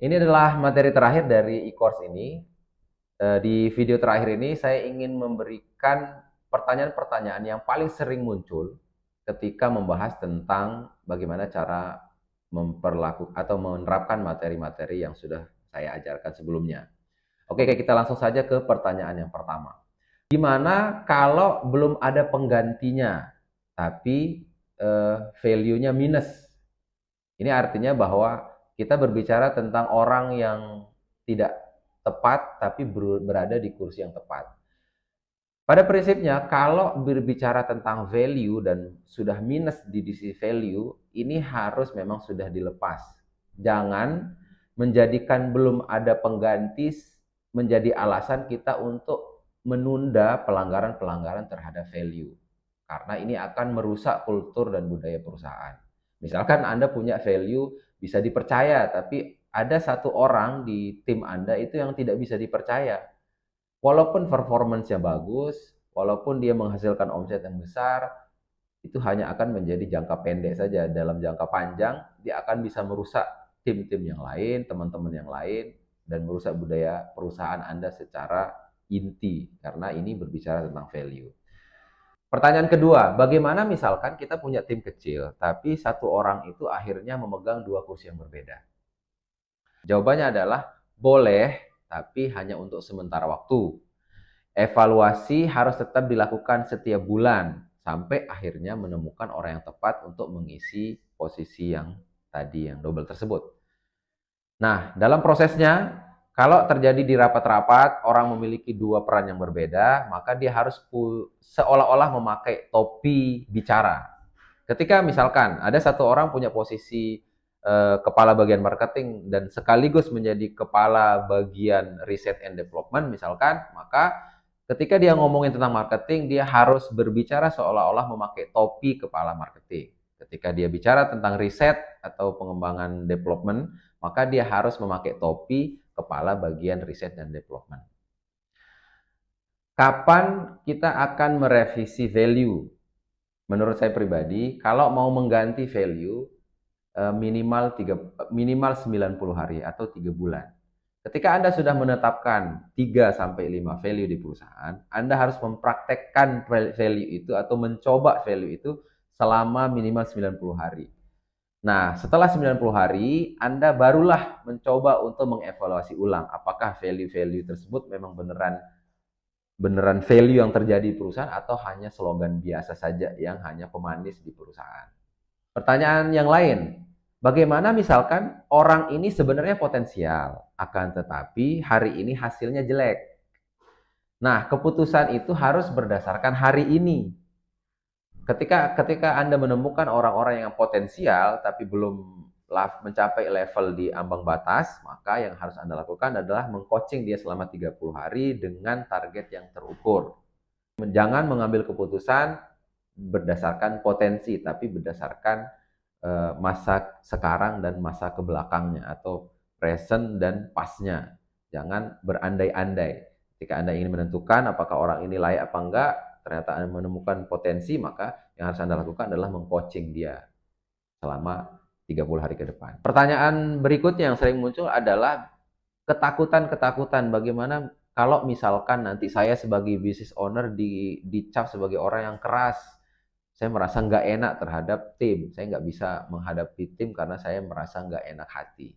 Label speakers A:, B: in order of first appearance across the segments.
A: Ini adalah materi terakhir dari e-course ini. Di video terakhir ini saya ingin memberikan pertanyaan-pertanyaan yang paling sering muncul ketika membahas tentang bagaimana cara memperlakukan atau menerapkan materi-materi yang sudah saya ajarkan sebelumnya. Oke, kita langsung saja ke pertanyaan yang pertama. Gimana kalau belum ada penggantinya, tapi value-nya minus? Ini artinya bahwa kita berbicara tentang orang yang tidak tepat tapi berada di kursi yang tepat. Pada prinsipnya, kalau berbicara tentang value dan sudah minus di sisi value, ini harus memang sudah dilepas. Jangan menjadikan belum ada pengganti menjadi alasan kita untuk menunda pelanggaran-pelanggaran terhadap value. Karena ini akan merusak kultur dan budaya perusahaan. Misalkan Anda punya value bisa dipercaya, tapi ada satu orang di tim Anda itu yang tidak bisa dipercaya. Walaupun performance-nya bagus, walaupun dia menghasilkan omset yang besar, itu hanya akan menjadi jangka pendek saja. Dalam jangka panjang, dia akan bisa merusak tim-tim yang lain, teman-teman yang lain, dan merusak budaya perusahaan Anda secara inti, karena ini berbicara tentang value. Pertanyaan kedua, bagaimana misalkan kita punya tim kecil, tapi satu orang itu akhirnya memegang dua kursi yang berbeda? Jawabannya adalah boleh, tapi hanya untuk sementara waktu. Evaluasi harus tetap dilakukan setiap bulan sampai akhirnya menemukan orang yang tepat untuk mengisi posisi yang tadi yang double tersebut. Nah, dalam prosesnya, kalau terjadi di rapat-rapat orang memiliki dua peran yang berbeda, maka dia harus seolah-olah memakai topi bicara. Ketika misalkan ada satu orang punya posisi kepala bagian marketing dan sekaligus menjadi kepala bagian research and development misalkan, maka ketika dia ngomongin tentang marketing, dia harus berbicara seolah-olah memakai topi kepala marketing. Ketika dia bicara tentang riset atau pengembangan development, maka dia harus memakai topi kepala bagian riset dan development. Kapan kita akan merevisi value? Menurut saya pribadi, kalau mau mengganti value minimal 90 hari atau 3 bulan. Ketika Anda sudah menetapkan 3 sampai 5 value di perusahaan, Anda harus mempraktekkan value itu atau mencoba value itu selama minimal 90 hari. Nah, setelah 90 hari, Anda barulah mencoba untuk mengevaluasi ulang apakah value-value tersebut memang beneran value yang terjadi di perusahaan atau hanya slogan biasa saja yang hanya pemanis di perusahaan. Pertanyaan yang lain, bagaimana misalkan orang ini sebenarnya potensial, akan tetapi hari ini hasilnya jelek. Nah, keputusan itu harus berdasarkan hari ini. Ketika Anda menemukan orang-orang yang potensial tapi belum mencapai level di ambang batas, maka yang harus Anda lakukan adalah mengcoaching dia selama 30 hari dengan target yang terukur. Jangan mengambil keputusan berdasarkan potensi, tapi berdasarkan masa sekarang dan masa kebelakangnya atau present dan pastnya. Jangan berandai-andai. Ketika Anda ingin menentukan apakah orang ini layak apa enggak, ternyata Anda menemukan potensi, maka yang harus Anda lakukan adalah mengcoaching dia selama 30 hari ke depan. Pertanyaan berikutnya yang sering muncul adalah ketakutan-ketakutan. Bagaimana kalau misalkan nanti saya sebagai business owner dicap sebagai orang yang keras, saya merasa nggak enak terhadap tim, saya nggak bisa menghadapi tim karena saya merasa nggak enak hati.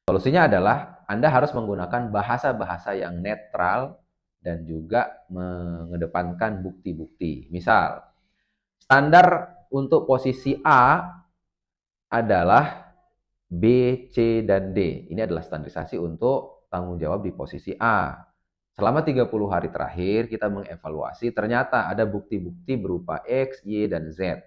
A: Solusinya adalah Anda harus menggunakan bahasa-bahasa yang netral dan juga mengedepankan bukti-bukti. Misal, standar untuk posisi A adalah B, C, dan D. Ini adalah standarisasi untuk tanggung jawab di posisi A. Selama 30 hari terakhir, kita mengevaluasi, ternyata ada bukti-bukti berupa X, Y, dan Z.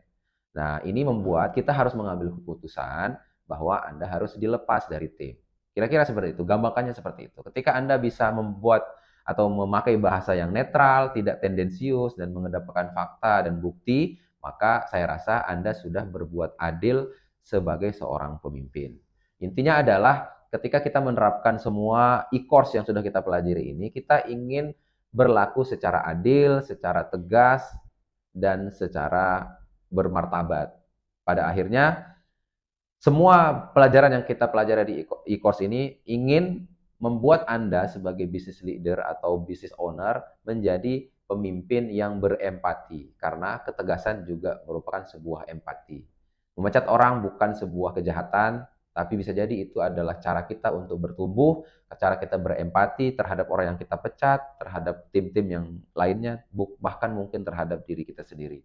A: Nah, ini membuat kita harus mengambil keputusan bahwa Anda harus dilepas dari tim. Kira-kira seperti itu, gambarkannya seperti itu. Ketika Anda bisa membuat atau memakai bahasa yang netral, tidak tendensius, dan mengedepankan fakta dan bukti, maka saya rasa Anda sudah berbuat adil sebagai seorang pemimpin. Intinya adalah ketika kita menerapkan semua e-course yang sudah kita pelajari ini, kita ingin berlaku secara adil, secara tegas, dan secara bermartabat. Pada akhirnya, Semua pelajaran yang kita pelajari di e-course ini ingin membuat Anda sebagai business leader atau business owner menjadi pemimpin yang berempati, karena ketegasan juga merupakan sebuah empati. Memecat orang bukan sebuah kejahatan, tapi bisa jadi itu adalah cara kita untuk bertumbuh, cara kita berempati terhadap orang yang kita pecat, terhadap tim-tim yang lainnya, bahkan mungkin terhadap diri kita sendiri.